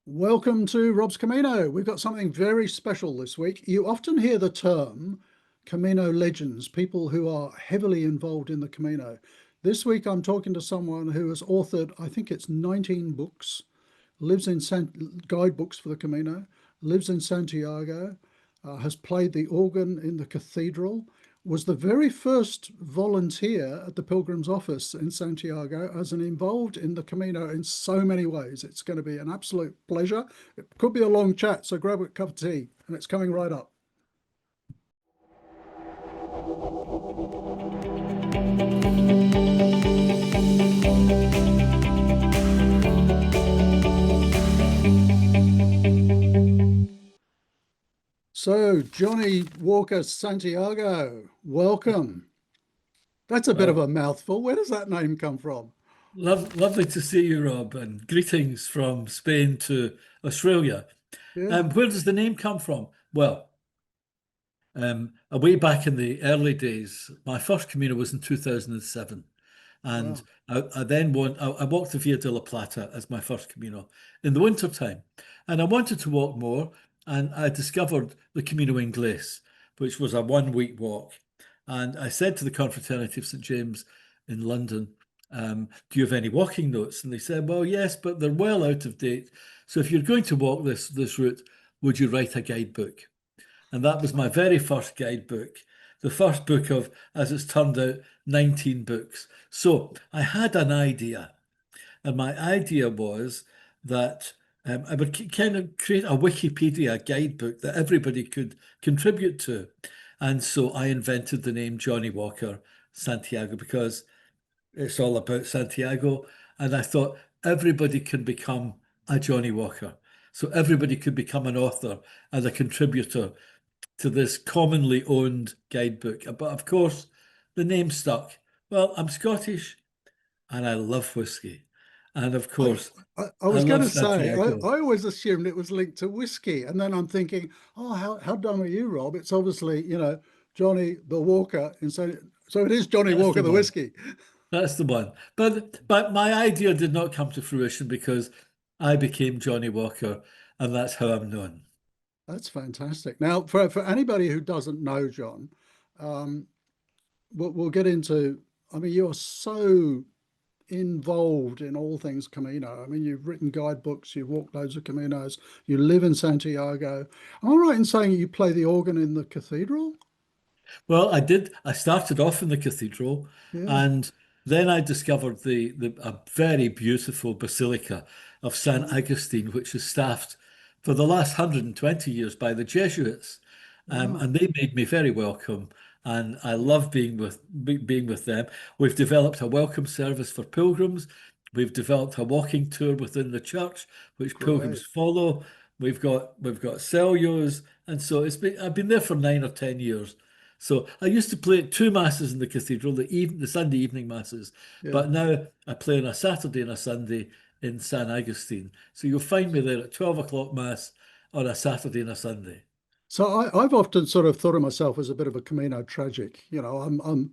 Welcome to Rob's Camino. We've got something very special this week. You often hear the term Camino legends, people who are heavily involved in the Camino. This week I'm talking to someone who has authored, I think it's 19 books, lives in guidebooks for the Camino, lives in Santiago, has played the organ in the cathedral, was the very first volunteer at the Pilgrim's office in Santiago, as an involved in the Camino in so many ways. It's going to be an absolute pleasure. It could be a long chat, so grab a cup of tea, and it's coming right up. So, Johnnie Walker Santiago, welcome. That's a bit of a mouthful. Where does that name come from? Lovely to see you, Rob, and greetings from Spain to Australia. Yeah, Where does the name come from? Well, way back in the early days, my first Camino was in 2007. And wow. I walked the Via de la Plata as my first Camino in the winter time. And I wanted to walk more, and I discovered the Camino Inglés, which was a 1 week walk. And I said to the Confraternity of St. James in London, do you have any walking notes? And they said, well, yes, but they're well out of date. So if you're going to walk this route, would you write a guidebook? And that was my very first guidebook, the first book of, as it's turned out, 19 books. So I had an idea, and my idea was that I would kind of create a Wikipedia guidebook that everybody could contribute to. And so I invented the name Johnnie Walker Santiago because it's all about Santiago. And I thought everybody can become a Johnnie Walker. So everybody could become an author and a contributor to this commonly owned guidebook. But of course, the name stuck. Well, I'm Scottish and I love whiskey. And of I, course, I I was going love to say, Santiago. I always assumed it was linked to whiskey. And then I'm thinking, oh, how dumb are you, Rob? It's obviously, Johnny the Walker. And so it is Johnnie That's Walker, the the one. whiskey. That's the one. But my idea did not come to fruition because I became Johnnie Walker, and that's how I'm known. That's fantastic. Now, for anybody who doesn't know John, um, we'll get into, I mean, you're so involved in all things Camino. I mean, you've written guidebooks, you've walked loads of Caminos, you live in Santiago. Am I right in saying you play the organ in the cathedral? Well, I did. I started off in the cathedral, Yeah. and then I discovered the a very beautiful basilica of San Mm. Agustin, which is staffed for the last 120 years by the Jesuits, Wow. and they made me very welcome, and I love being with them. We've developed a welcome service for pilgrims. We've developed a walking tour within the church, which pilgrims Great. follow. We've got celios, and so I've been there for 9 or 10 years. So I used to play two masses in the cathedral, the Sunday evening masses, Yeah. but now I play on a Saturday and a Sunday in San Agustin. So you'll find me there at 12 o'clock mass on a Saturday and a Sunday. So I've often sort of thought of myself as a bit of a Camino tragic. I'm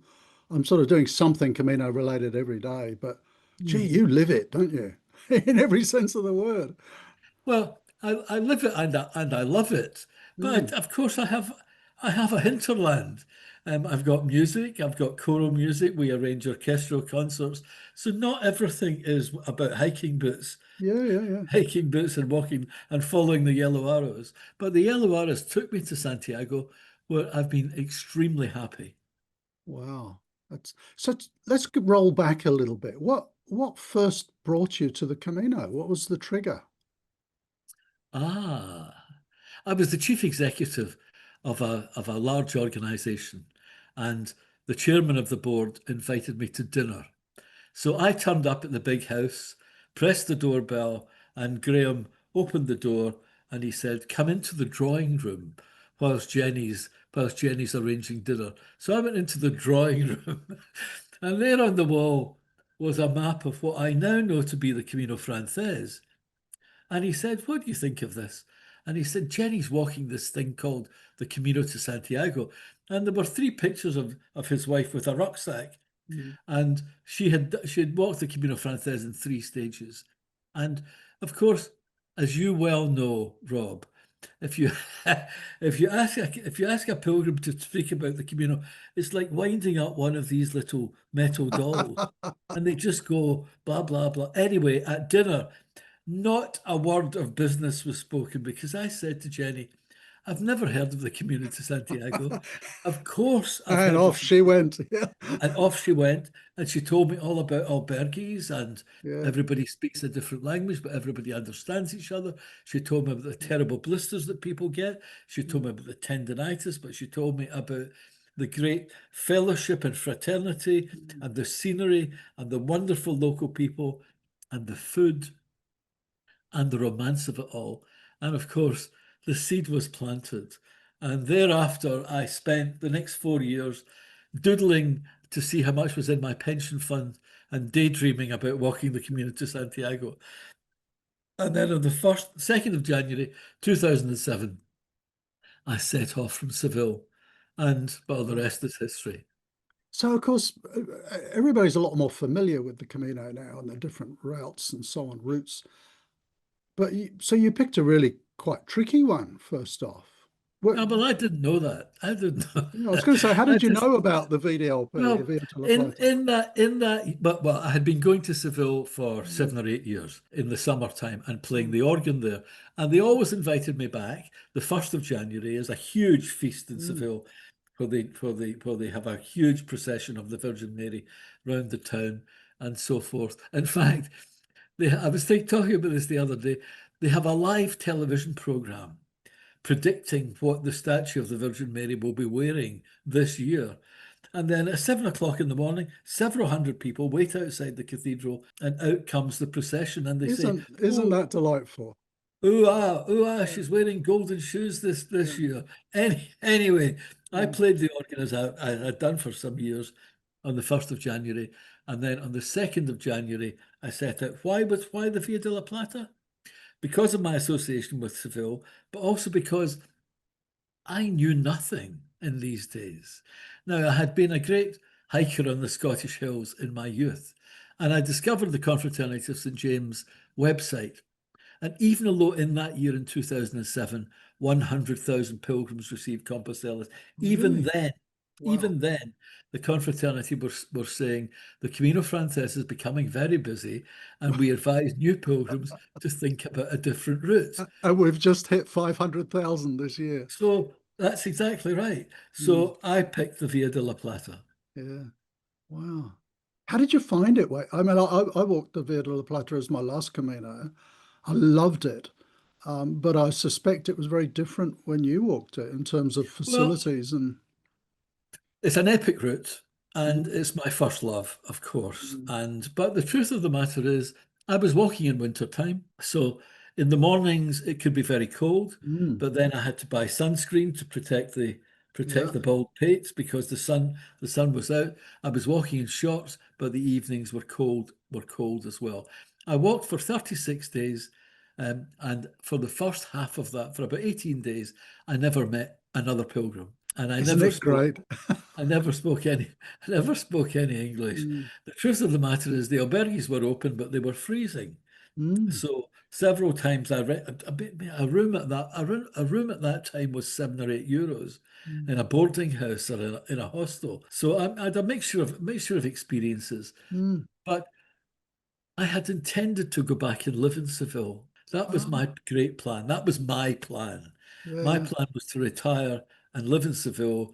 sort of doing something Camino related every day, but gee, Hmm. you live it, don't you? In every sense of the word. Well, I live it and I love it, but Mm. of course I have a hinterland. I've got music, I've got choral music. We arrange orchestral concerts, so not everything is about Yeah, yeah, yeah. hiking boots and walking and following the yellow arrows. But the yellow arrows took me to Santiago, where I've been extremely happy. Wow. That's so let's roll back a little bit. What first brought you to the Camino? What was the trigger? Ah, I was the chief executive of a large organization, and the chairman of the board invited me to dinner. So I turned up at the big house, pressed the doorbell, and Graham opened the door and he said, "Come into the drawing room whilst Jenny's arranging dinner." So I went into the drawing room, and there on the wall was a map of what I now know to be the Camino Frances. And he said, "What do you think of this?" And he said, "Jenny's walking this thing called the Camino to Santiago." And there were three pictures of his wife with a rucksack. Mm. And she had walked the Camino Frances in 3 stages. And of course, as you well know, Rob, if you if you ask a pilgrim to speak about the Camino, it's like winding up one of these little metal dolls, and they just go blah blah blah. Anyway, at dinner, not a word of business was spoken because I said to Jenny, "I've never heard of the Camino de Santiago. Of course, I've And heard off of she went. Yeah. and off she went, and she told me all about albergues, and Yeah. everybody speaks a different language, but everybody understands each other. She told me about the terrible blisters that people get. She told me about the tendonitis, but she told me about the great fellowship and fraternity and the scenery and the wonderful local people and the food and the romance of it all. And of course, the seed was planted. And thereafter, I spent the next 4 years doodling to see how much was in my pension fund and daydreaming about walking the Camino to Santiago. And then on the 2nd of January 2007, I set off from Seville. And well, the Wow. rest is history. So, of course, everybody's a lot more familiar with the Camino now and the different routes and so on, routes. But so you picked a really quite tricky one first off. What, Oh, well, I didn't know that. I didn't know. I was going to say, how I did you just know about the VDLP, Well, Via de la in Plata? in that in that, but well, I had been going to Seville for Mm, 7 or 8 years in the summertime and playing mm, the organ there, and they always invited me back. The 1st of January is a huge feast in mm. Seville, where they have a huge procession of the Virgin Mary round the town and so forth. In fact, I was talking about this the other day. They have a live television program predicting what the statue of the Virgin Mary will be wearing this year. And then at 7 o'clock in the morning, several hundred people wait outside the cathedral, and out comes the procession. And they say, Isn't "Oh, that delightful? ooh ah, Yeah. she's wearing golden shoes this Yeah. year." Anyway, I Mm. played the organ as I had done for some years on the 1st of January, and then on the 2nd of January, I set out. Why the Via de la Plata? Because of my association with Seville, but also because I knew nothing in these days. Now, I had been a great hiker on the Scottish hills in my youth, and I discovered the Confraternity of St. James website. And even though in that year, in 2007, 100,000 pilgrims received Compostelas, even Really? then, Wow. even then, the confraternity were saying the Camino Frances is becoming very busy, and we advise new pilgrims to think about a different route. And we've just hit 500,000 this year. So that's exactly right. Mm. So I picked the Via de la Plata. Yeah. Wow. How did you find it? I mean, I walked the Via de la Plata as my last Camino. I loved it. But I suspect it was very different when you walked it in terms of Well, facilities and it's an epic route, and mm, it's my first love, of course. mm, And but the truth of the matter is, I was walking in winter time, so in the mornings it could be very cold, mm, but then I had to buy sunscreen to yeah. protect the bald pates because the sun was out. I was walking in shorts, but the evenings were cold as well. I walked for 36 days, and for the first half of that, for about 18 days, I never met another pilgrim, and I Isn't never it spoke great? I never spoke any I never spoke any English. Mm, The truth of the matter is the albergues were open, but they were freezing. mm, So several times I read a room at that time was €7 or €8 mm, in a boarding house or in a hostel. So I had a mixture of experiences. mm. But I had intended to go back and live in Seville. That was Oh, my great plan. That was my plan. yeah, My yeah. plan was to retire and live in Seville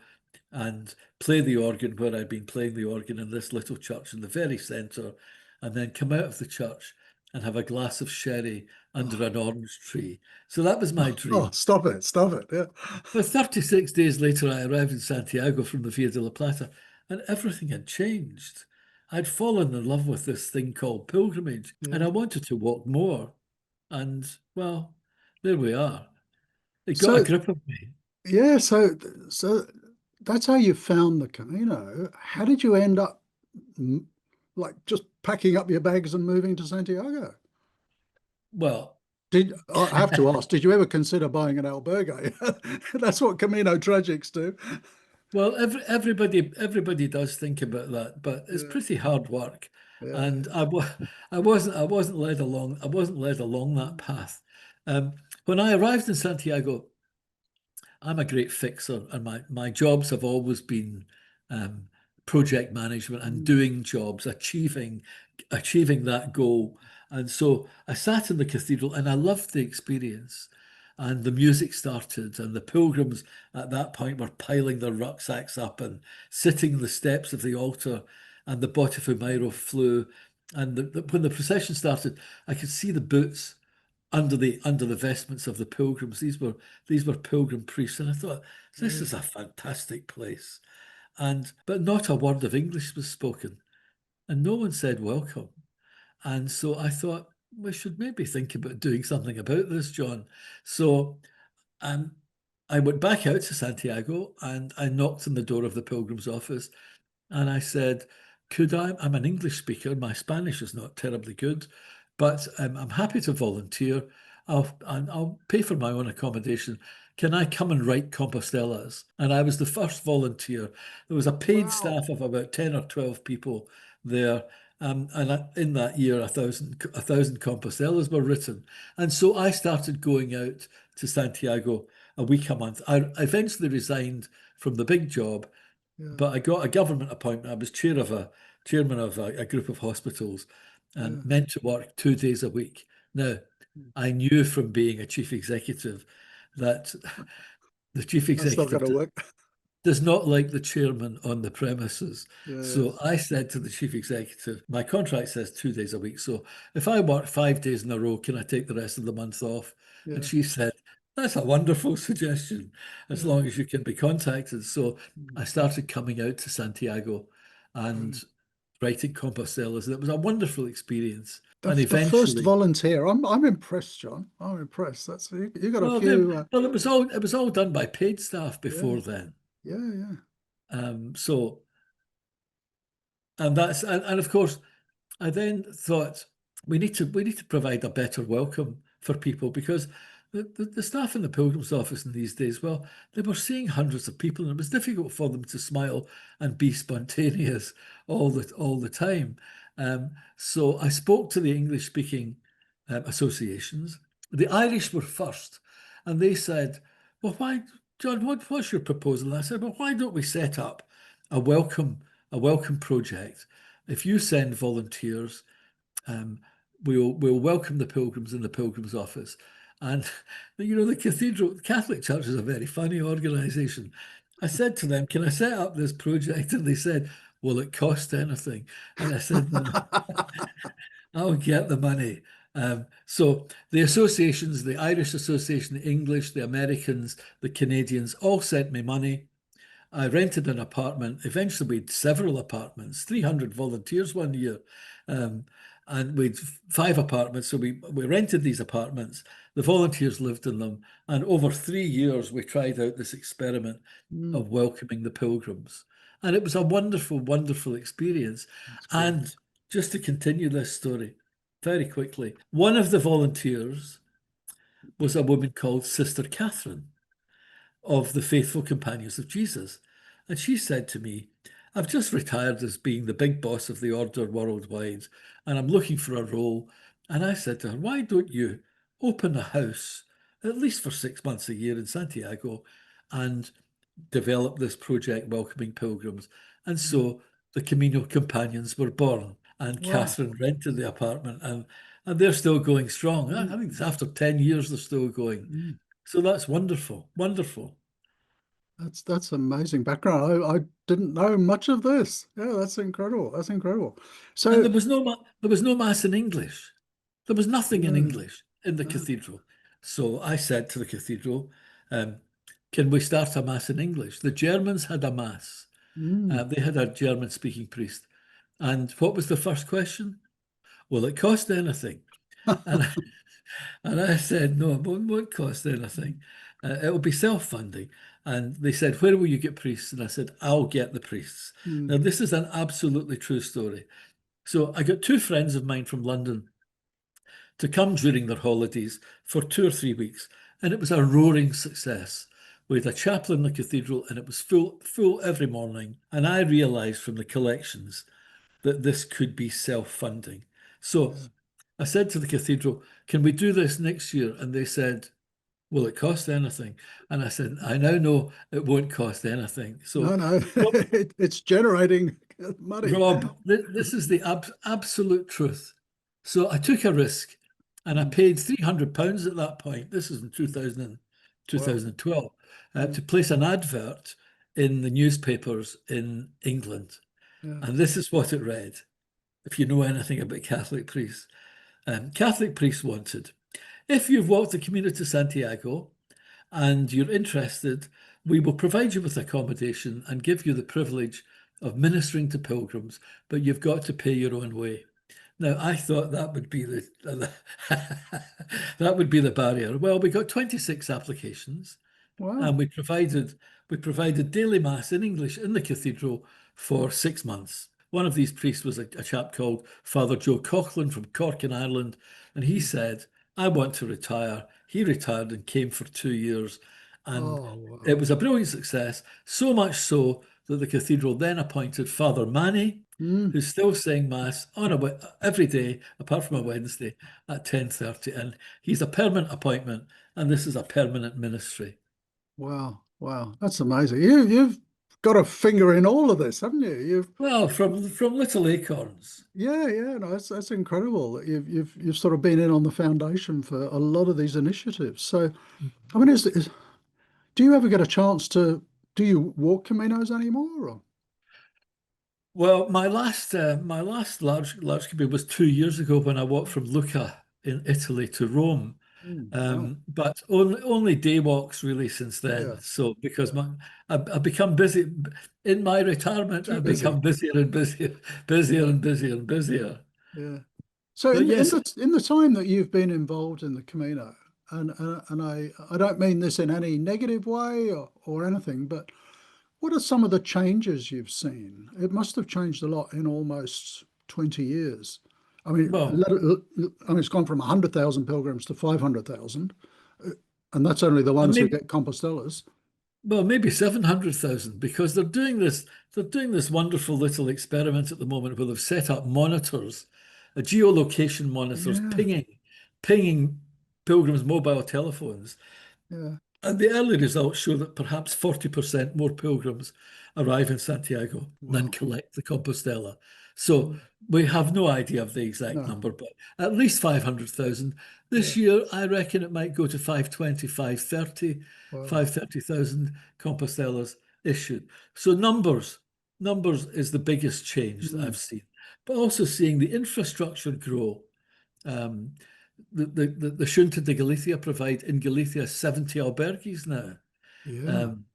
and play the organ where I'd been playing the organ in this little church in the very centre, and then come out of the church and have a glass of sherry under Oh, an orange tree. So that was my oh, dream. stop it, stop it. Yeah. But 36 days later, I arrived in Santiago from the Via de la Plata, and everything had changed. I'd fallen in love with this thing called pilgrimage, and I Yeah. wanted to walk more. And, well, there we are. It got a So grip of me. yeah, so that's how you found the Camino. How did you end up mm, like just packing up your bags and moving to Santiago? Well, Did I have to ask, did you ever consider buying an albergue? That's what Camino tragics do. Well, everybody does think about that, but it's Yeah, pretty hard work, yeah, and I wasn't led along that path. Um, when I arrived in Santiago, I'm a great fixer, and my jobs have always been um, project management and Mm, doing jobs, achieving that goal. And so I sat in the cathedral, and I loved the experience. And the music started, and the pilgrims at that point were piling their rucksacks up and sitting on the steps of the altar, and the Botafumeiro flew. And when the procession started, I could see the boots under the vestments of the pilgrims. These were pilgrim priests, and I thought this yeah, is a fantastic place. And but not a word of English was spoken, and no one said welcome. And so I thought we should maybe think about doing something about this, John. So um, I went back out to Santiago and I knocked on the door of the pilgrim's office, and I said, could I? I'm an English speaker. My Spanish is not terribly good, but I'm happy to volunteer. I'll pay for my own accommodation. Can I come and write Compostelas? And I was the first volunteer. There was a paid wow, staff of about 10 or 12 people there. In that year, a thousand Compostelas were written. And so I started going out to Santiago a week a month. I eventually resigned from the big job, yeah, but I got a government appointment. I was chairman of a group of hospitals and yeah. meant to work 2 days a week. Now, Mm. I knew from being a chief executive that the chief That's not going executive to work. does not like the chairman on the premises. So Yes, I said to the chief executive, my contract says 2 days a week. So if I work 5 days in a row, can I take the rest of the month off? And yeah, she said, that's a wonderful suggestion, as yeah. long as you can be contacted. So Mm. I started coming out to Santiago and Brilliant. writing Compostelas. And it was a wonderful experience. And The first eventually, volunteer. I'm impressed, John. I'm impressed. That's you got a well, few. it was all done by paid staff Yeah, before then. yeah, yeah. So and of course I then thought we need to provide a better welcome for people, because the staff in the pilgrim's office in these days, well, they were seeing hundreds of people, and it was difficult for them to smile and be spontaneous all the time. So I spoke to the English speaking associations. The Irish were first, and they said, "Well, why, John? What's your proposal?" And I said, "Well, why don't we set up a welcome a welcome project? If you send volunteers, um, we'll welcome the pilgrims in the pilgrims office." And the cathedral, the Catholic Church is a very funny organisation. I said to them, "Can I set up this project?" And they said, "Will it cost anything?" And I said, "No, I'll get the money." So the associations, the Irish Association, the English, the Americans, the Canadians, all sent me money. I rented an apartment. Eventually, we had several apartments, 300 volunteers one year. Um, and we'd 5 apartments. So we rented these apartments. The volunteers lived in them. And over 3 years, we tried out this experiment Mm, of welcoming the pilgrims. And it was a wonderful, wonderful experience. that's And great. just to continue this story very quickly, one of the volunteers was a woman called Sister Catherine of the Faithful Companions of Jesus. And she said to me, I've just retired as being the big boss of the order worldwide, and I'm looking for a role. And I said to her, why don't you open a house, at least for 6 months a year in Santiago, and develop this project welcoming pilgrims? And Mm, so the Camino Companions were born, and wow. Catherine rented the apartment, and they're still going strong. I Mm, think it's after 10 years they're still going. mm. So that's wonderful, wonderful. That's amazing background. I didn't know much of this. Yeah, that's incredible. That's incredible. And So, there was no mass in English. There was nothing in no, English in the no. cathedral. So I said to the cathedral, um, "Can we start a mass in English?" The Germans had a mass. Mm. They had a German-speaking priest. And what was the first question? Will it cost anything? And and I said, no, it won't cost anything. It'll be self-funding. And they said, where will you get priests? And I said, I'll get the priests. Now, Mm. this is an absolutely true story. So I got two friends of mine from London to come during their holidays for 2 or 3 weeks, and it was a roaring success. We had a chapel in the cathedral, and it was full every morning. And I realised from the collections that this could be self-funding. So Yeah. I said to the cathedral, can we do this next year? And they said, will it cost anything? And I said, I now know it won't cost anything. No, So, no, it's generating money. Rob, this is the absolute truth. So I took a risk and I Mm. paid £300 at that point. This is in two Wow. thousand twelve, Mm. to place an advert in the newspapers in England. Yeah. And this is what it read, if you know anything about Catholic priests. Catholic priests wanted, if you've walked the Camino de Santiago and you're interested, we will provide you with accommodation and give you the privilege of ministering to pilgrims, but you've got to pay your own way. Now, I thought that would be the that would be the barrier. Well, we got 26 applications, and Wow. we provided daily mass in English in the cathedral for 6 months. One of these priests was a chap called Father Joe Coughlin from Cork in Ireland, and he Mm. said, I want to retire. He retired and came for 2 years, and Oh, it wow. was a brilliant success, so much so that the cathedral then appointed Father Manny, Mm. who's still saying mass every day apart from a Yeah. Wednesday at 10:30, and he's a permanent appointment, and this is a permanent ministry. Wow. Wow. That's amazing. You've got a finger in all of this, haven't you? You've Well, from little acorns. Yeah, yeah, no, that's incredible that you've sort of been in on the foundation for a lot of these initiatives. So, I mean, do you ever get a chance to do you walk Caminos anymore? Or? Well, my last large commute was 2 years ago when I walked from Lucca in Italy to Rome. Mm, wow. But only day walks really since then. Yeah, So because yeah. I've become busy in my retirement, Too I've busy. become busier and busier, busier Yeah, and busier and busier. yeah. So But in yes, the time that you've been involved in the Camino, and I don't mean this in any negative way or anything, but what are some of the changes you've seen? It must have changed a lot in almost 20 years. I mean, well, it's gone from 100,000 pilgrims to 500,000, and that's only the and ones who maybe get Compostelas. well maybe 700,000 because they're doing this wonderful little experiment at the moment where they've set up monitors, geolocation monitors, Yeah, pinging pilgrims' mobile telephones. yeah. And the early results show that perhaps 40% more pilgrims arrive in Santiago than Wow. collect the Compostela. So Mm. we have no idea of the exact No, number, but at least 500,000. yeah. This year, I reckon it might go to 520, 530, Wow. 530,000 Compostelas issued. So numbers is the biggest change that Mm. I've seen, but also seeing the infrastructure grow. Um, the Xunta de Galicia provide in Galicia 70 albergues now. Yeah. Um,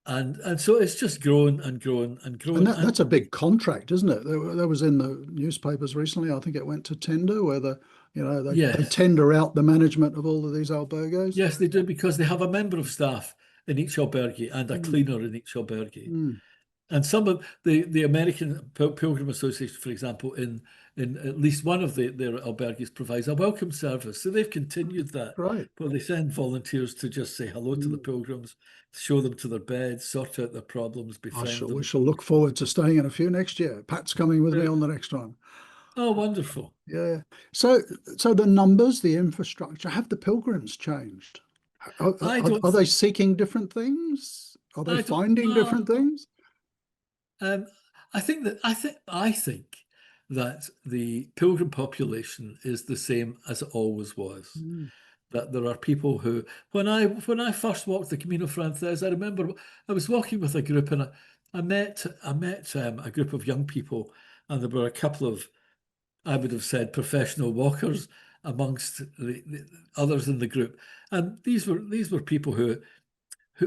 and so it's just grown and grown and And grown. And that's a big contract, isn't it? That was in the newspapers recently. I think it went to tender where they yes, tender out the management of all of these albergos. yes, they do because they have a member of staff in each albergue and a Mm, cleaner in each albergue. mm, And some of the American Pilgrim Association, for example, in at least one of their albergues provides a welcome service. So they've continued that, great. but they send volunteers to just say hello to the Mm. pilgrims, show them to their beds, sort out their problems, befriend We them. shall look forward to staying in a few next year. Pat's coming with me on the next one. Oh, wonderful. Yeah. So, so the numbers, the infrastructure, have the pilgrims changed? I don't, Are they seeking different things? Are they I don't, finding different well, things? um, I think that the pilgrim population is the same as it always was. Mm, That there are people who, when I first walked the Camino Frances, I remember I was walking with a group and I met a group of young people, and there were a couple of, I would have said, professional walkers amongst the others in the group, and these were people who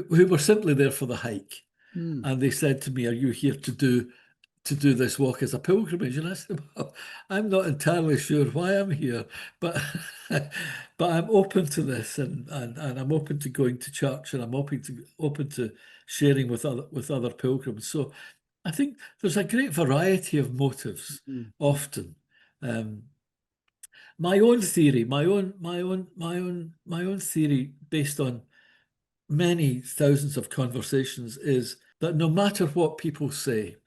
were simply there for the hike, mm. and they said to me, "Are you here to do this walk as a pilgrimage?" And I said, "Well, I'm not entirely sure why I'm here, but but I'm open to this, and I'm open to going to church, and I'm open to sharing with other pilgrims." So I think there's a great variety of motives Mm. often. Um, my own theory, based on many thousands of conversations, is that no matter what people say,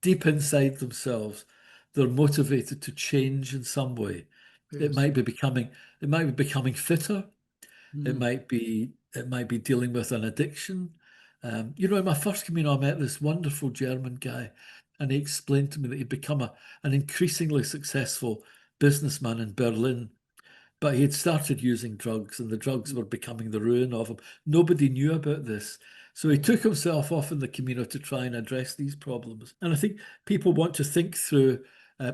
deep inside themselves, they're motivated to change in some way. It Yes. might be becoming it might be becoming fitter. Mm. It might be dealing with an addiction. In my first Camino, I met this wonderful German guy, and he explained to me that he'd become an increasingly successful businessman in Berlin. But he had started using drugs, and the drugs Mm. were becoming the ruin of him. Nobody knew about this. So he took himself off in the Camino to try and address these problems. And I think people want to think through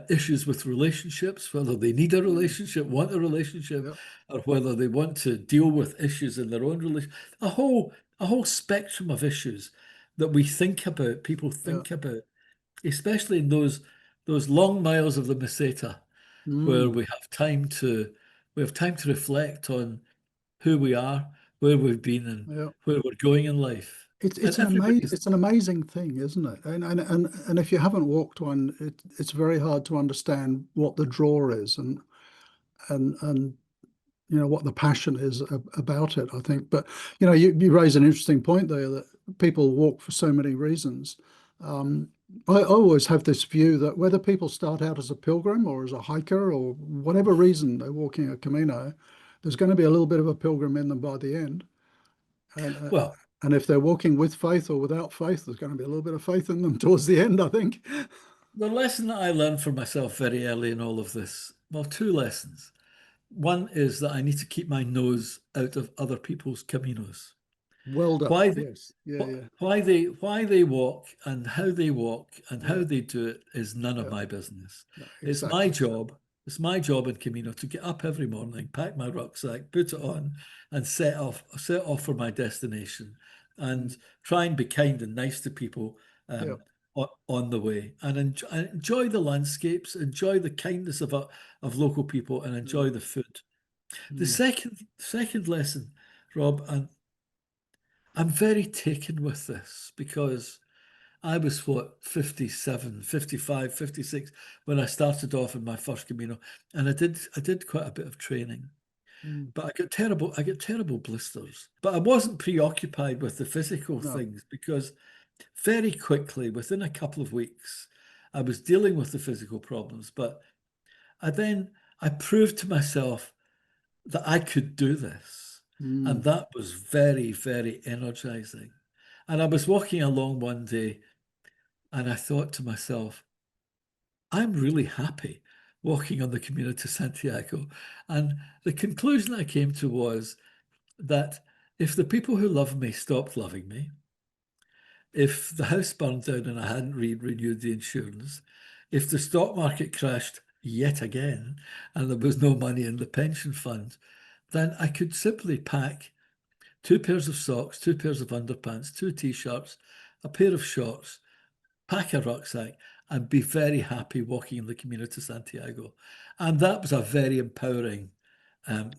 issues with relationships, whether they need a Mm. relationship, want a relationship, Yep. or whether they want to deal with issues in their own relation. A whole spectrum of issues that we think about, people Yeah. think about, especially in those long miles of the Meseta where Mm. we have time to reflect on who we are, where we've been, and Yeah. where we're going in life. It's And it's an amazing everybody's it's an amazing thing, isn't it? And if you haven't walked one, it's very hard to understand what the draw is and what the passion is about it, I think. But you raise an interesting point there that people walk for so many reasons. I always have this view that whether people start out as a pilgrim or as a hiker or whatever reason they're walking a Camino, there's going to be a little bit of a pilgrim in them by the end. And well, and if they're walking with faith or without faith, there's going to be a little bit of faith in them towards the end, I think. the lesson that I learned for myself very early in all of this, well, two lessons. One is that I need to keep my nose out of other people's caminos. Well done. Why they, Yes. Yeah. Yeah. why they walk and how Yeah. they do it is none of Yeah. my business. No, It's my exactly. job. It's my job in Camino to get up every morning, pack my rucksack, put it on, and set off for my destination, Mm. and try and be kind and nice to people Yeah. on the way, and enjoy the landscapes, enjoy the kindness of local people, and Mm. enjoy the food. The Mm. second lesson, Rob, and I'm very taken with this because I was what, 57, 55, 56 when I started off in my first Camino, and I did quite a bit of training. Mm. But I got terrible blisters. But I wasn't preoccupied with the physical No. things because very quickly, within a couple of weeks, I was dealing with the physical problems. But I proved to myself that I could do this. And Mm. that was very, very energizing. And I was walking along one day and I thought to myself, I'm really happy walking on the Camino de Santiago. And the conclusion I came to was that if the people who love me stopped loving me, if the house burned down and I hadn't renewed the insurance, if the stock market crashed yet again and there was no money in the pension fund, then I could simply pack two pairs of socks, two pairs of underpants, two t-shirts, a pair of shorts, pack a rucksack, and be very happy walking in the Camino de Santiago. And that was a very empowering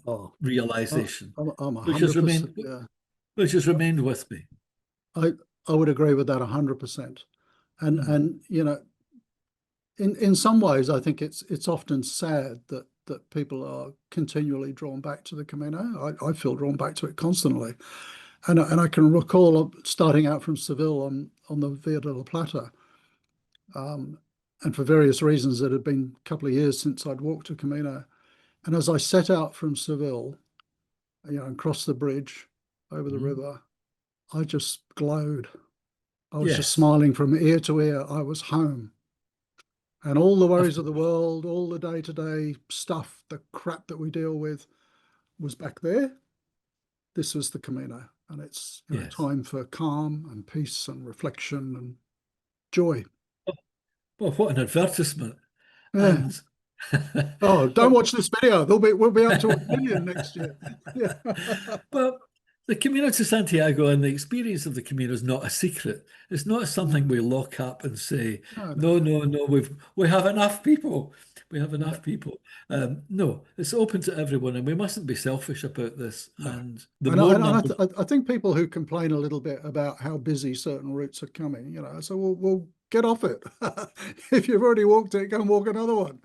Oh, realization, I'm which has remained 100%. Yeah. which has remained with me. I I would agree with that 100%. And Mm. and in some ways, I think it's often sad that people are continually drawn back to the Camino. I feel drawn back to it constantly, and I can recall starting out from Seville on the Via de la Plata, um, and for various reasons, it had been a couple of years since I'd walked a Camino, and as I set out from Seville, and crossed the bridge over the Mm. river, I just glowed. I was just Yes. smiling from ear to ear. I was home. And all the worries of the world, all the day-to-day stuff, the crap that we deal with was back there. This was the Camino. And it's Yes. time for calm and peace and reflection and joy. Well, what an advertisement. Yeah. And Oh, don't well, watch this video. We'll be up to 1 million next year. Yeah. well, the Camino to Santiago and the experience of the Camino is not a secret. It's not something No, we lock up and say, no, no, no, no. no, no, we have enough people. We have Yeah, enough people. No, it's open to everyone, and we mustn't be selfish about this. no. And the And I, more and I, numbers, th I think people who complain a little bit about how busy certain routes are coming, so we'll get off it. If you've already walked it, go and walk another one.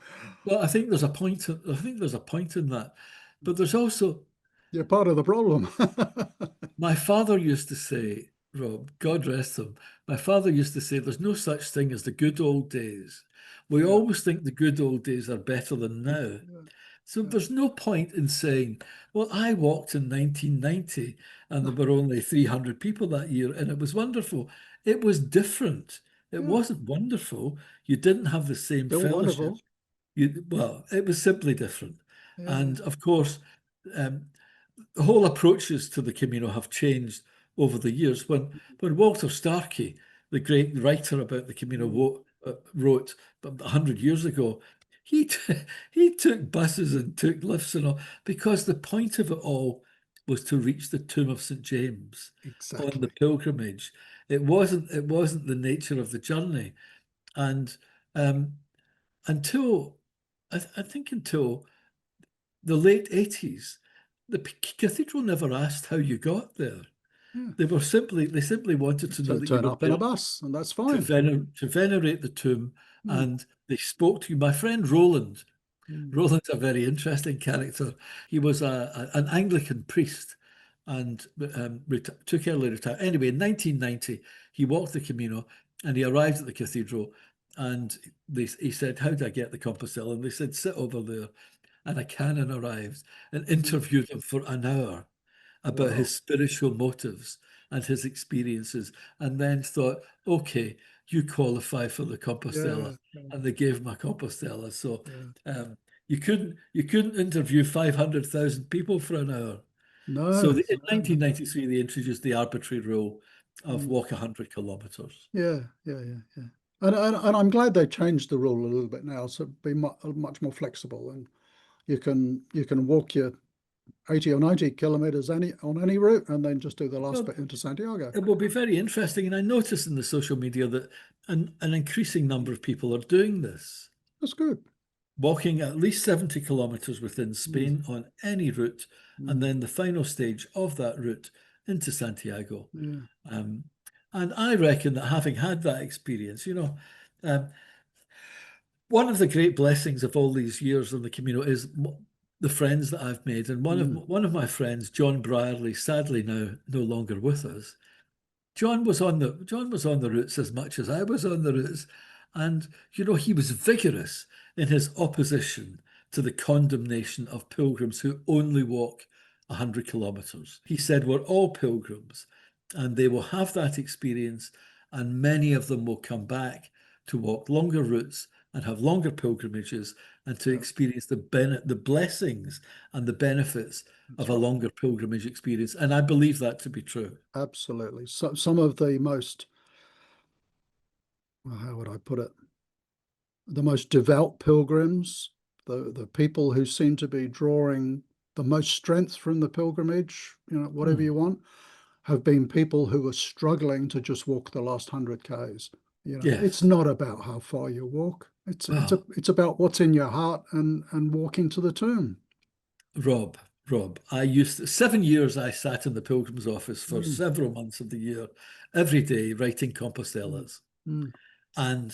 well, I think there's a point. I think there's a point in that, but there's also You're part of the problem. my father used to say. Rob, God rest him. My father used to say there's no such thing as the good old days. We Yeah, always think the good old days are better than now. yeah, So yeah, there's no point in saying, well, I walked in 1990 and there were only 300 people that year and it was wonderful. It was different. It yeah. wasn't wonderful. You didn't have the same Still fellowship. wonderful. Well, it was simply different. Yeah, And of course, um, the whole approaches to the Camino have changed over the years. When Walter Starkey, the great writer about the Camino, mm, wrote 100 years ago, he he took buses and took lifts and all because the point of it all was to reach the tomb of St James on the exactly. pilgrimage. It wasn't the nature of the journey, and um, until I think until the late 80s, the cathedral never asked how you got there. Yeah. They simply wanted to know So that you turn were up in there a bus, and that's to, fine. to venerate the tomb, Mm, and they spoke to you. My friend Roland, mm, Roland's a very interesting character. He was an Anglican priest and took early retirement. Anyway, in 1990, he walked the Camino and he arrived at the cathedral and he said, how do I get the Compostela? And they said, sit over there. And a canon arrived and mm. interviewed him for an hour about Wow. his spiritual motives and his experiences, and then thought, okay, you qualify for the Compostela. Yeah, yeah, And they gave him a Compostela. So yeah. um, you couldn't interview 500,000 people for an hour. So No, in no. 1993, they introduced the arbitrary rule of Mm. walk 100 kilometers. Yeah, yeah, yeah, yeah. And I'm glad they changed the rule a little bit now, so be much more flexible, and you can walk your 80 or 90 kilometers on any route, and then just do the last Well, bit into Santiago. it will be very interesting. And I notice in the social media that an increasing number of people are doing this, That's good. walking at least 70 kilometers within Mm, Spain on any route, and mm, then the final stage of that route into Santiago. yeah, Um, and I reckon that having had that experience, um, one of the great blessings of all these years on the Camino is the friends that I've made. And one of mm, one of my friends, John Brierley, sadly now no longer with us. John was on the routes as much as I was on the routes, and he was vigorous in his opposition to the condemnation of pilgrims who only walk 100 kilometers. He said we're all pilgrims, and they will have that experience, and many of them will come back to walk longer routes and have longer pilgrimages and to yeah, experience the blessings and the benefits of that's a right. longer pilgrimage experience. And I believe that to be true. Absolutely. So some of the most, well, how would I put it? The most devout pilgrims, the people who seem to be drawing the most strength from the pilgrimage, whatever Hmm. you want, have been people who are struggling to just walk the last 100 Ks. It's Yes. not about how far you walk. Well, It's about what's in your heart and walking to the tomb. Rob, I used 7 years I sat in the pilgrim's office for Mm, several months of the year, every day writing mm, compostellas. mm, And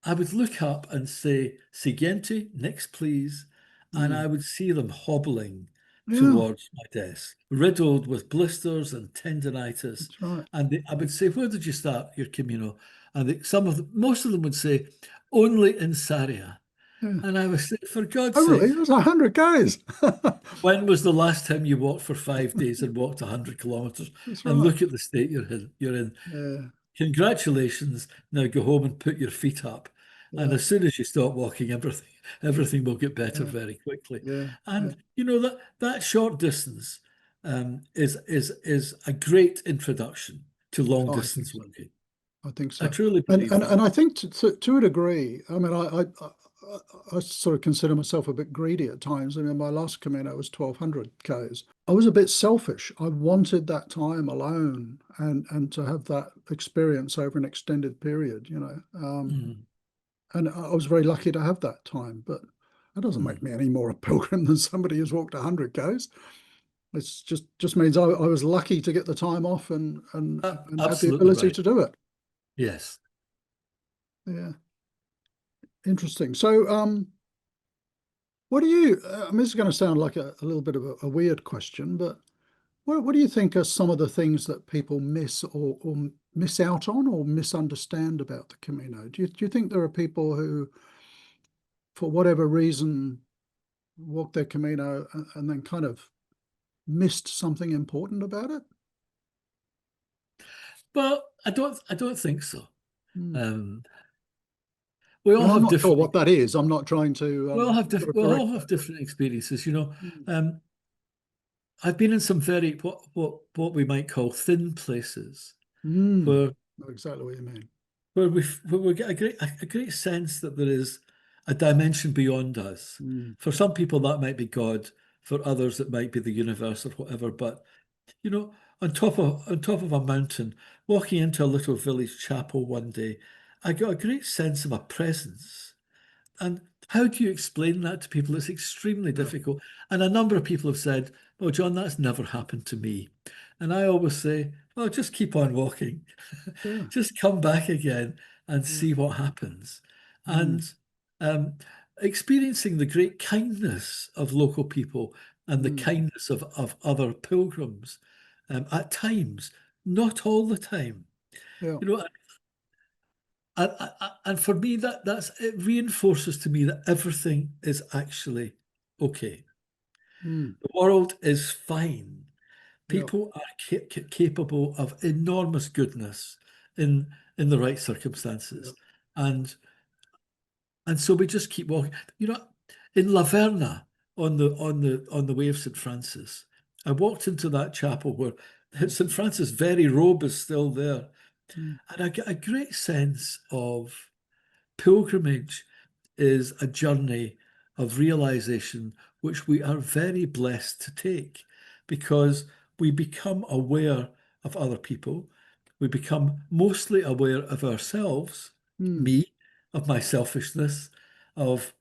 I would look up and say, Siguiente, next please. And mm. I would see them hobbling Yeah, towards my desk, riddled with blisters and tendonitis. that's right. And I would say, where did you start your Camino? And most of them would say, only in Sarria. Yeah. And I was saying, for God's Oh, really? sake, It was 100 Ks. when was the last time you walked for 5 days and walked 100 kilometers? That's And right. look at the state you're in. Yeah, Congratulations. Now go home and put your feet up. And yeah, as soon as you stop walking, everything will get better yeah, very quickly. yeah, yeah. And that short distance is a great introduction to long Oh, I think distance so. walking. I think I so. truly And believe and, that. and I think to a degree, I mean, I sort of consider myself a bit greedy at times. I mean, my last Camino was 1,200 Ks. I was a bit selfish. I wanted that time alone and to have that experience over an extended period. Mm, And I was very lucky to have that time, but that doesn't make mm. me any more a pilgrim than somebody who's walked 100 Ks. It's just means I was lucky to get the time off and have the Absolutely ability right. to do it. Yes. Yeah, interesting. So, what do you? I mean, this is going to sound like a little bit of a weird question, but What do you think are some of the things that people miss or miss out on or misunderstand about the Camino? Do you think there are people who, for whatever reason, walked their Camino and then kind of missed something important about it? Well, I don't think so. Hmm. Um, we all And I'm have not sure different what that is. I'm not trying to sort of we correct all have that. different experiences. Hmm. I've been in some very what we might call thin places Hmm. where Know exactly what you mean. we get a great sense that there is a dimension beyond us. Hmm. For some people, that might be God. For others, it might be the universe or whatever. But you know, on top of a mountain, walking into a little village chapel one day, I got a great sense of a presence. And how do you explain that to people? It's extremely Yeah. difficult. And a number of people have said, "Oh, John, that's never happened to me." And I always say, "Well, just keep on walking. Yeah. Just come back again and Yeah. see what happens." Hmm. And um, experiencing the great kindness of local people and the Hmm. kindness of other pilgrims at times, not all the time. Yeah. You know, and for me, that's it reinforces to me that everything is actually okay. Hmm. The world is fine. Yeah. People are capable of enormous goodness in in the right Yeah. circumstances, and and so we just keep walking. You know, in La Verna on the way of St. Francis, I walked into that chapel where St. Francis' very robe is still there, Hmm. and I get a great sense of pilgrimage is a journey of realization which we are very blessed to take because we become aware of other people. We become mostly aware of ourselves, Hmm. me, of my selfishness, of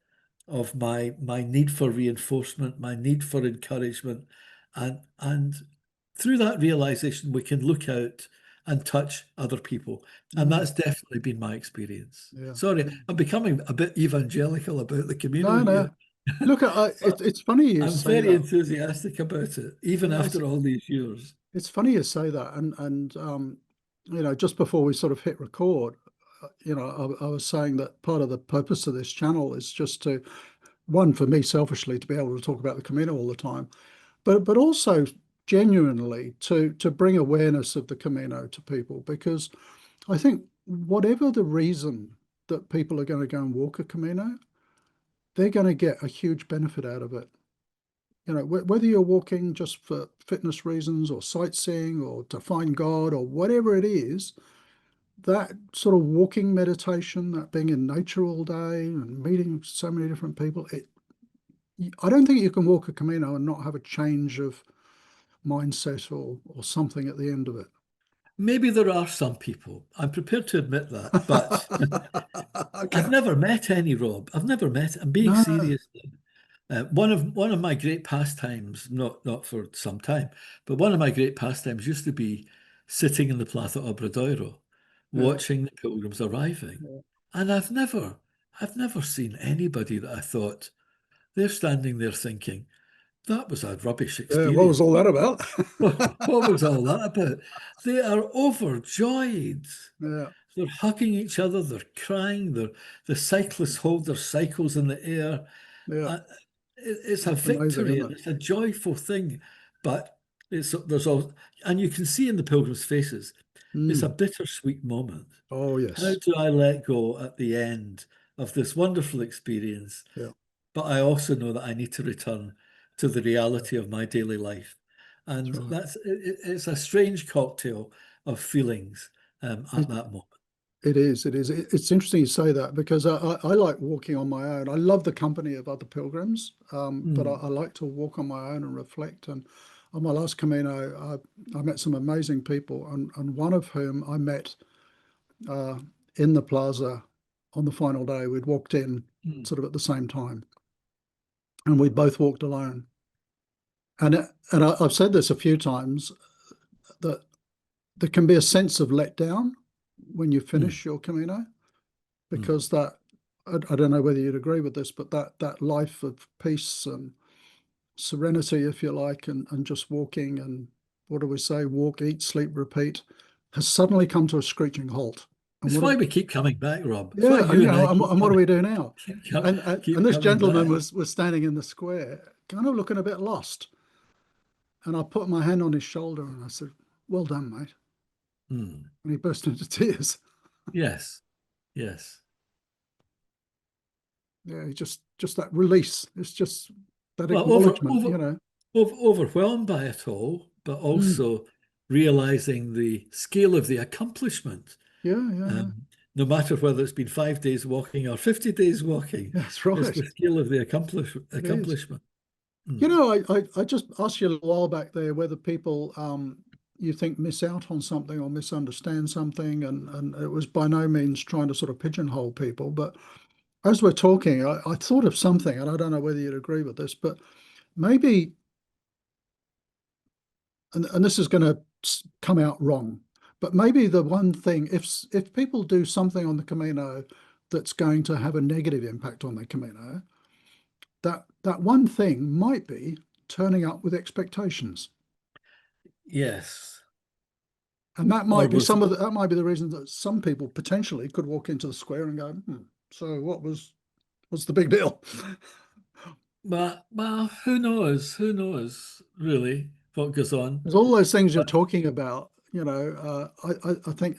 my need for reinforcement, my need for encouragement, and through that realization we can look out and touch other people, and Hmm. that's definitely been my experience. Yeah. Sorry, Yeah. I'm becoming a bit evangelical about the Camino No, no. here, Look, but it's funny you I'm say very that. enthusiastic about it, even Yeah, after all these years. it's funny you say that. And just before we sort of hit record, I was saying that part of the purpose of this channel is just to, one, for me selfishly, to be able to talk about the Camino all the time, but also genuinely to bring awareness of the Camino to people, because I think whatever the reason that people are going to go and walk a Camino, they're going to get a huge benefit out of it. Whether you're walking just for fitness reasons or sightseeing or to find God or whatever it is, that sort of walking meditation, that being in nature all day and meeting so many different people, I don't think you can walk a Camino and not have a change of mindset or something at the end of it. Maybe there are some people, I'm prepared to admit that, but I've Okay. never met any, Rob. I've never met. I'm being No, serious. One of my great pastimes, not for some time, but one of my great pastimes used to be sitting in the Plata Obradoiro, yeah, watching the pilgrims arriving. yeah, And I've never seen anybody that I thought they're standing there thinking, that was a rubbish yeah. What was experience. all that about? What was all that about? They are overjoyed. Yeah, They're hugging each other, they're crying, the cyclists hold their cycles in the air. yeah. Uh, it's a It's amazing, victory isn't and it? it's a joyful thing, but there's all, and you can see in the pilgrims' faces, it's a Mm. bittersweet moment. Oh, How yes. do I let go at the end of this wonderful experience? Yeah. But I also know that I need to return to the Yeah, reality of my daily life, that's and right. it's a strange cocktail of feelings at It, that moment. it is. It is. It's interesting you say that because I like walking on my own. I love the company of other pilgrims, but Hmm. I like to walk on my own and reflect. And on my last Camino, I met some amazing people, and one of whom I met uh, in the plaza on the final day. We'd walked in Hmm. sort of at the same time, and we both walked alone. I've said this a few times that there can be a sense of letdown when you Hmm. finish your Camino, Hmm. because I don't know whether you'd agree with this, but that life of peace and serenity, if you like, and just walking and what do we say, walk, eat, sleep, repeat, has suddenly come to a screeching halt. And It's what why have, we keep coming back, Rob. It's why yeah, and you you and I know, and what do we do now? And keep this coming gentleman back. was standing in the square, kind of looking a bit lost. And I put my hand on his shoulder and I said, "Well done, mate." Hmm. And he burst into tears. Yes, yes. Yeah, he just that release. It's just that Well, acknowledgement, you know. overwhelmed by it all, but Mm, also realizing the scale of the accomplishment. yeah, yeah, yeah. No matter whether it's been 5 days walking or 50 days walking, That's it's right. the scale of the It is. accomplishment. You Hmm. know, I just asked you a little while back there whether people you think miss out on something or misunderstand something, and it was by no means trying to sort of pigeonhole people. But as we're talking, I thought of something, and I don't know whether you'd agree with this, but maybe, and this is going to come out wrong, but maybe the one thing, if people do something on the Camino that's going to have a negative impact on the Camino, that one thing might be turning up with expectations. Yes. And that Or might be was that might be the reason that some people potentially could walk into the square and go, so what's the big deal? well, who knows? Who knows really what goes on? Because all those things you're But talking about, I think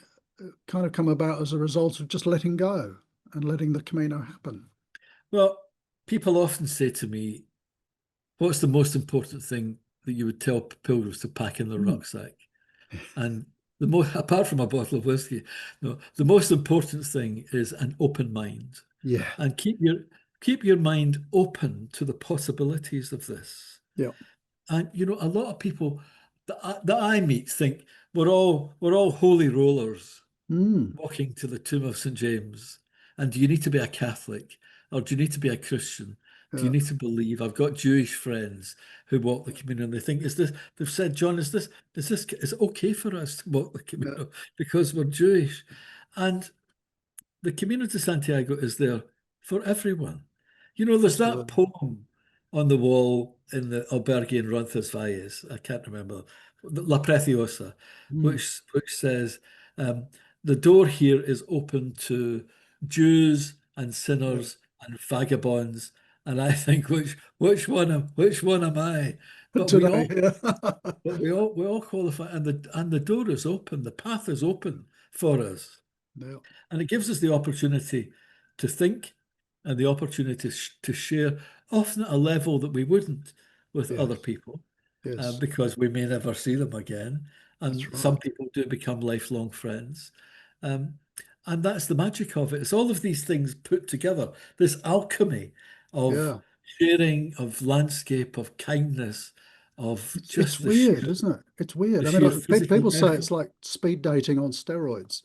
kind of come about as a result of just letting go and letting the Camino happen. well, people often say to me, "What's the most important thing that you would tell pilgrims to pack in their Mm, rucksack?" And the most, apart from a bottle of whiskey, no, the most important thing is an open mind, yeah, and keep your mind open to the possibilities of this. yeah, And a lot of people that I meet think we're all holy rollers mm, walking to the tomb of St. James. And do you need to be a Catholic or do you need to be a Christian? Do you yeah, need to believe? I've got Jewish friends who walk the communion and they think, they've said, John, is it okay for us to walk the yeah, communion because we're Jewish? And the Camino de Santiago is there for everyone. There's that absolutely. poem on the wall in the albergue in Roncesvalles. I can't remember, La Preciosa, Mm, which says, um, the door here is open to Jews and yeah. sinners and vagabonds. And I think, which one am I? But we Today, all yeah. we all qualify, and the door is open, the path is open for us. Yeah, And it gives us the opportunity to think and the opportunity to share, often at a level that we wouldn't with other yes, people, yes, because we may never see them again. that's And some right. people do become lifelong friends. Um, and that's the magic of it. It's all of these things put together, this alchemy of Yeah. sharing, of landscape, of kindness, of It's just the weird, sheer, isn't it? It's the weird. I mean, sheer physical people say it's effort. like speed dating on steroids,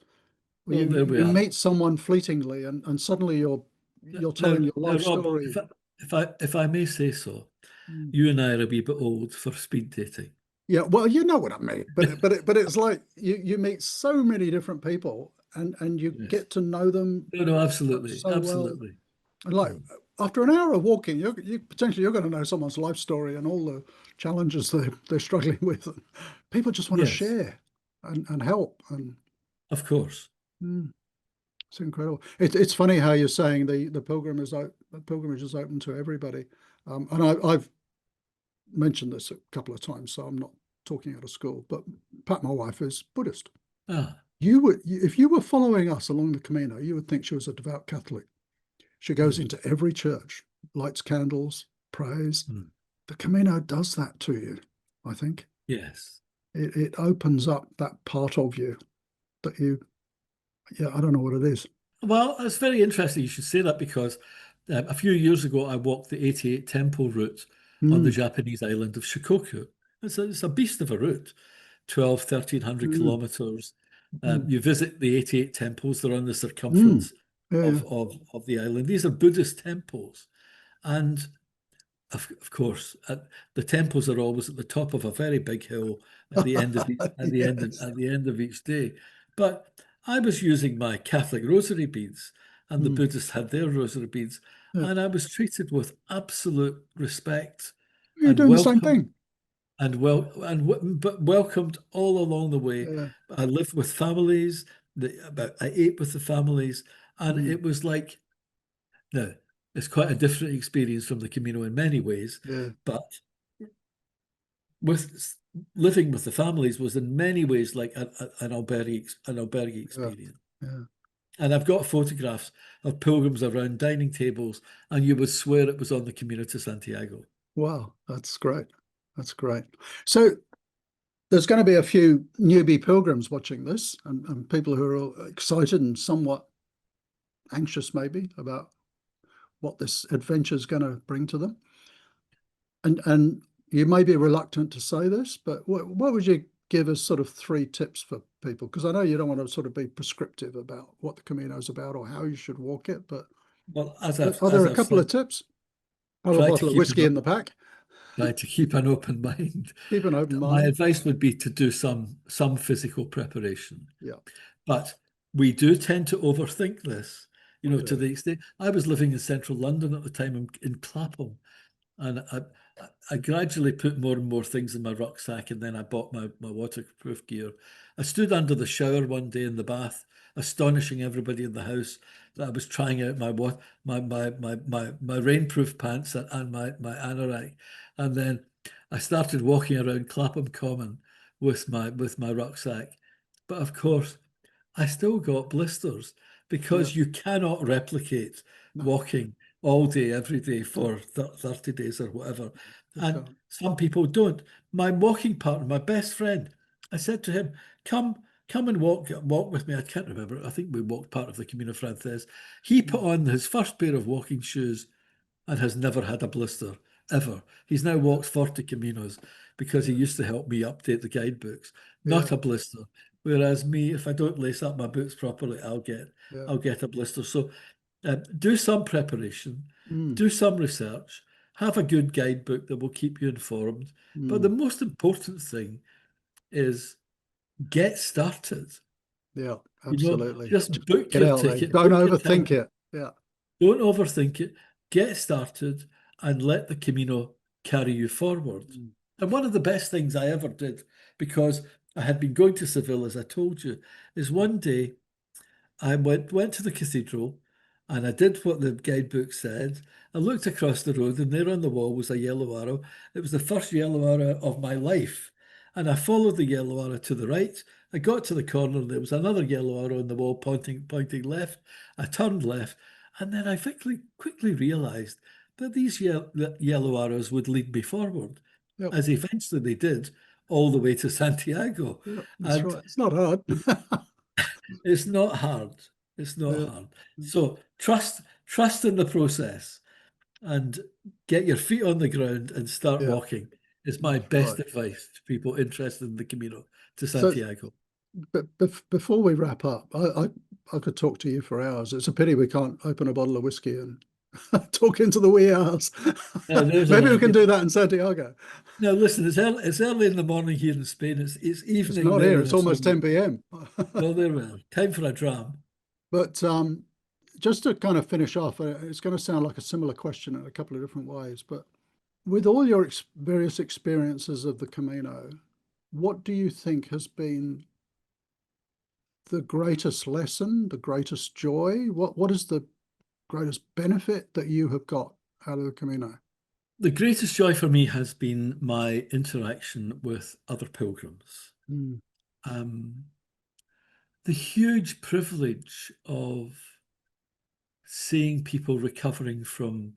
where Well, you there we you are. meet someone fleetingly and suddenly you're Now, telling your now, life Rob, if story. I, if I if I may say so, Mm. you and I are a wee bit old for speed dating. Yeah, well, you know what I mean. But it's like you meet so many different people and you Yes. get to know them No, no, absolutely, so well. absolutely. And like Mm. after an hour of walking, you potentially you're going to know someone's life story and all the challenges they're struggling with. And people just want to Yes, share and help and. of course. Mm. It's incredible. It's funny how you're saying the pilgrimage is open to everybody, and I've mentioned this a couple of times, so I'm not talking out of school. But Pat, my wife, is Buddhist. Ah, If you were following us along the Camino, you would think she was a devout Catholic. She goes mm, into every church, lights candles, prays. mm. The Camino does that to you. I think Yes. it opens up that part of you that you, yeah, I don't know what it is. Well, it's very interesting you should say that because a few years ago I walked the 88 temple route on the Mm, Japanese island of Shikoku. It's a beast of a route, 12, 1300 mm, kilometers. mm, You visit the 88 temples, they're on the mm. circumference Yeah, yeah. of the island. These are Buddhist temples. And of course, the temples are always at the top of a very big hill at the end of Yes. at the end of each day. But I was using my Catholic rosary beads, and the Mm. Buddhists had their rosary beads, Yeah. and I was treated with absolute respect You're and doing the same welcome. thing. but welcomed all along the way. Yeah. I lived with families. I ate with the families, and Mm. it was like now it's quite a different experience from the Camino in many ways, Yeah. but with living with the families was in many ways like an albergue Yeah. experience. Yeah. And I've got photographs of pilgrims around dining tables, and you would swear it was on the Camino to Santiago. Wow, that's great. That's great. So there's going to be a few newbie pilgrims watching this, and people who are excited and somewhat anxious maybe about what this adventure is going to bring to them. And you may be reluctant to say this, but what would you give as sort of 3 tips for people? Because I know you don't want to sort of be prescriptive about what the Camino is about or how you should walk it, but Well, are there as a I've couple of said, tips? Have a try to bottle of keep whiskey an in the pack, try to keep an open mind. keep an open My mind. advice would be to do some physical preparation, Yeah, but we do tend to overthink this. we To do. the extent I was living in central London at the time in Clapham, and I gradually put more and more things in my rucksack, and then I bought my waterproof gear. I stood under the shower one day in the bath, astonishing everybody in the house that I was trying out my rainproof pants and my anorak. And then I started walking around Clapham Common with my rucksack. But of course, I still got blisters Yeah, because you cannot replicate no, walking all day, every day for 30 days or whatever. you And can't. some people don't. My walking partner, my best friend, I said to him, come and walk with me. I can't remember. I think we walked part of the Camino Frances. He put Mm. on his first pair of walking shoes and has never had a blister ever. He's now Yeah, walked 40 Caminos because he yeah, used to help me update the guidebooks. yeah, Not a blister. Whereas me, if I don't lace up my boots properly, yeah. I'll get a blister. So do some preparation, Mm, do some research, have a good guidebook that will keep you informed. But the mm. most important thing is get started. Yeah, absolutely. Just book Get your out there. ticket, Don't book your overthink time. it. Yeah. Don't overthink it. Get started and let the Camino carry you forward. Mm. And one of the best things I ever did, because I had been going to Seville, as I told you, is one day I went to the cathedral and I did what the guidebook said. I looked across the road and there on the wall was a yellow arrow. It was the first yellow arrow of my life. And I followed the yellow arrow to the right. I got to the corner and there was another yellow arrow on the wall pointing left. I turned left and then I quickly realized that these yellow arrows would lead me forward, Yep. as eventually they did, all the way to Santiago. Yep. That's And right. It's not hard. it's not hard. It's not Yeah. hard. So trust in the process and get your feet on the ground and start Yeah. walking is my That's best right. advice to people interested in the Camino to So, Santiago. but before we wrap up, I could talk to you for hours. It's a pity we can't open a bottle of whiskey and talk into the wee hours. Now, there's an Maybe we can idea. do that in Santiago. Now, listen, it's early in the morning here in Spain. It's It's evening not there here. in It's the almost sun. 10 p.m. Well, there we are. Time for a dram. But just to kind of finish off, it's going to sound like a similar question in a couple of different ways. But with all your various experiences of the Camino, what do you think has been the greatest lesson, the greatest joy? What is the greatest benefit that you have got out of the Camino? The greatest joy for me has been my interaction with other pilgrims. Mm, Um, the huge privilege of seeing people recovering from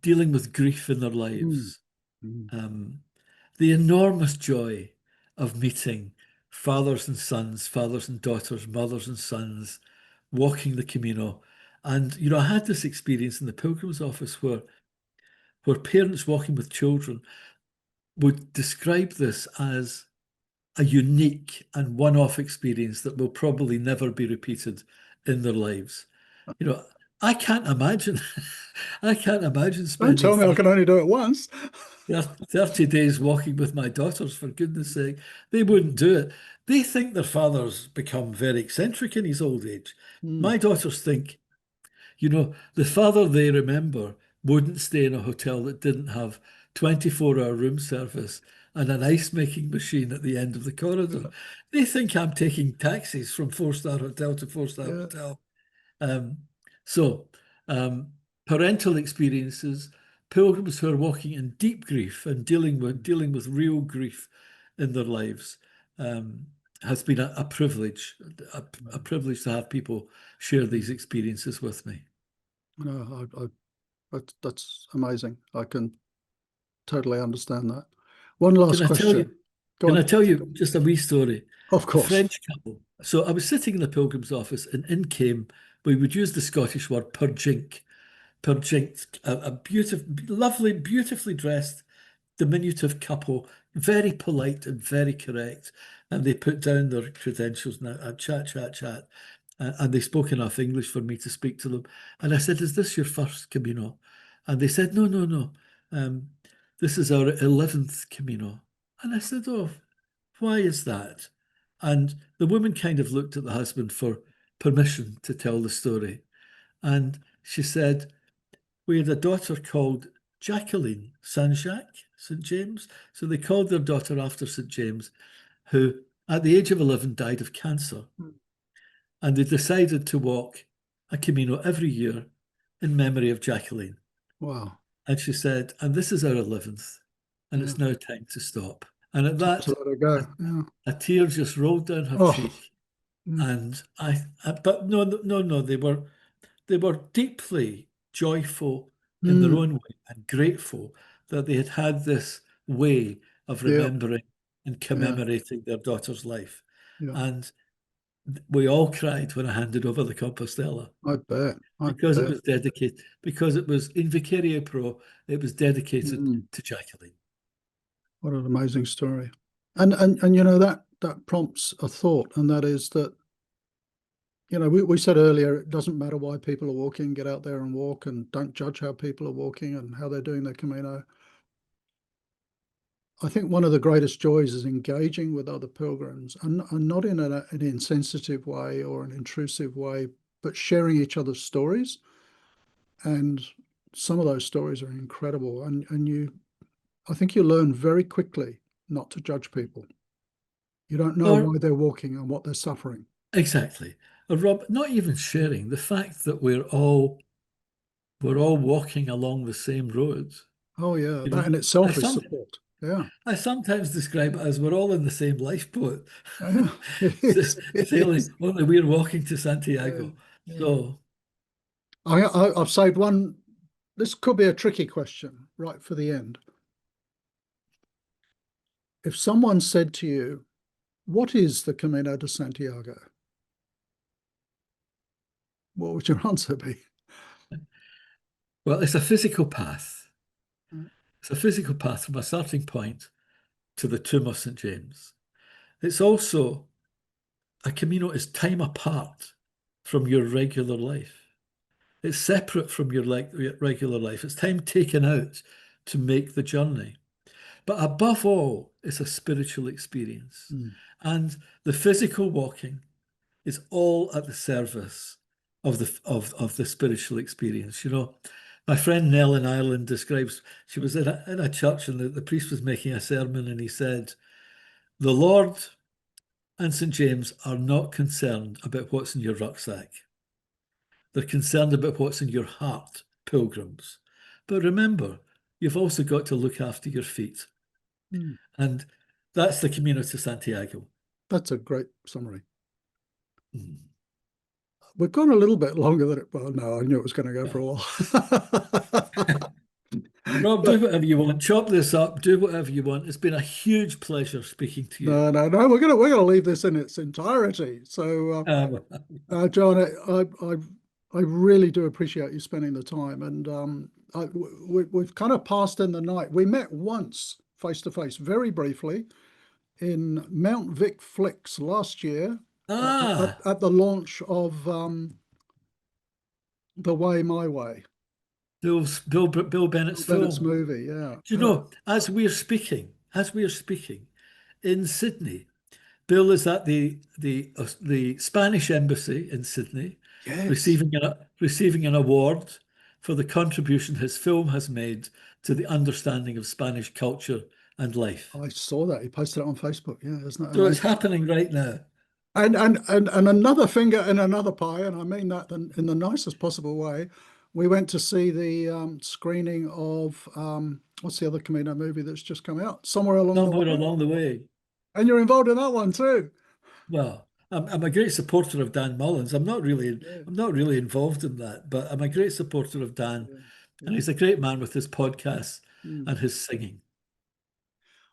dealing with grief in their mm, lives, mm. um, the enormous joy of meeting fathers and daughters, mothers and sons, walking the Camino. And, I had this experience in the pilgrim's office where parents walking with children would describe this as a unique and one-off experience that will probably never be repeated in their lives. You know, I can't imagine, I can't imagine Don't spending tell me I can only do it once. 30 days walking with my daughters, for goodness sake. They wouldn't do it. They think their father's become very eccentric in his old age. Mm, My daughters think, the father they remember wouldn't stay in a hotel that didn't have 24-hour room service, and an ice making machine at the end of the corridor. They think I'm taking taxis from four-star hotel to four-star Yeah. hotel. Um, so, um, parental experiences, pilgrims who are walking in deep grief and dealing with real grief in their lives, has been a privilege, a privilege to have people share these experiences with me. No, that's amazing. I can totally understand that. One Can last I tell question. you? Go Can I on. tell you just a wee story? Of A course. French couple. So I was sitting in the pilgrim's office, and in came, we would use the Scottish word purjink. Purjink, a beautiful, lovely, beautifully dressed, diminutive couple, very polite and very correct. And they put down their credentials now, chat, chat, chat. And they spoke enough English for me to speak to them. And I said, "Is this your first Camino?" And they said, "No, no, no. Um, this is our 11th Camino." And I said, "Oh, why is that?" And the woman kind of looked at the husband for permission to tell the story. And she said, "We had a daughter called Jacqueline Saint Jacques, St. James." So they called their daughter after St. James, who at the age of 11 died of cancer. And they decided to walk a Camino every year in memory of Jacqueline. Wow. And she said, "And this is our 11th, and Yeah. it's now time to stop." And at Time to that, let it go. a, Yeah. a tear just rolled down her Oh. cheek. Mm. And but no, no, no, they were deeply joyful in their Mm. own way and grateful that they had this way of Yeah. remembering and Yeah. commemorating their daughter's life. Yeah. And we all cried when I handed over the Compostela I bet. I because it bet. was dedicated, because it was in Vicaria Pro, it was dedicated Mm. to Jacqueline. What an amazing story. And you know that prompts a thought, and that is that, we said earlier it doesn't matter why people are walking, get out there and walk, and don't judge how people are walking and how they're doing their Camino. I think one of the greatest joys is engaging with other pilgrims, and not in an insensitive way or an intrusive way, but sharing each other's stories. And some of those stories are incredible. And I think you learn very quickly not to judge people. You don't know Or why they're walking and what they're suffering. exactly. Or Rob, not even sharing the fact that we're all walking along the same road. Oh yeah, You know, that in I itself is some support. Yeah, I sometimes describe it as we're all in the same lifeboat, yeah, it is. It is. sailing, only we're walking to Yeah, Santiago. yeah. So, I've saved one. This could be a tricky question right for the end. If someone said to you, "What is the Camino de Santiago?" What would your answer be? well, it's a physical path. Mm. It's a physical path from a starting point to the tomb of St. James. It's also a Camino is time apart from your regular life. It's separate from your regular life. It's time taken out to make the journey. But above all, it's a spiritual experience. Mm. And the physical walking is all at the service of the spiritual experience. My friend Nell in Ireland describes she was in a church, and the priest was making a sermon, and he said, "The Lord and St. James are not concerned about what's in your rucksack. They're concerned about what's in your heart, pilgrims. But remember, you've also got to look after your feet." Mm. And that's the Camino to Santiago. That's a great summary. Mm. We've gone a little bit longer than it. Well, no, I knew it was going to go for a while. Rob, do But whatever you want. Chop this up. Do whatever you want. It's been a huge pleasure speaking to you. no, no, no. We're gonna leave this in its entirety. So, Um, John, I really do appreciate you spending the time, and we've kind of passed in the night. We met once face to face, very briefly, in Mount Vic Flicks last year, ah, at the launch of The Way My Way, Bill Bill Bennett's Bennett's film. movie. Yeah, Do you yeah. know, as we are speaking in Sydney, Bill is at the Spanish embassy in Sydney, Yes. receiving an award for the contribution his film has made to the understanding of Spanish culture and life. I saw that. He posted it on Facebook. Yeah, isn't that So it's amazing? happening right now. And another finger in another pie, and I mean that in the nicest possible way. We went to see the screening of what's the other Camino movie that's just come out? Somewhere Along the Somewhere Way. along the way. And you're involved in that one too. Well, I'm a great supporter of Dan Mullins. I'm not really Yeah, involved in that, but I'm a great supporter of Dan, yeah, and yeah. he's a great man with his podcasts Mm. and his singing.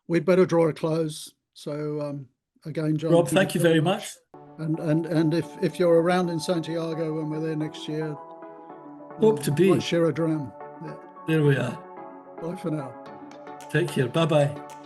We'd better draw a close. So again, John, Rob, thank you thank you very very much. much. And if you're around in Santiago when we're there next year, Hope to might be. share a dram. Yeah. There we are. Bye for now. Take care. Bye bye.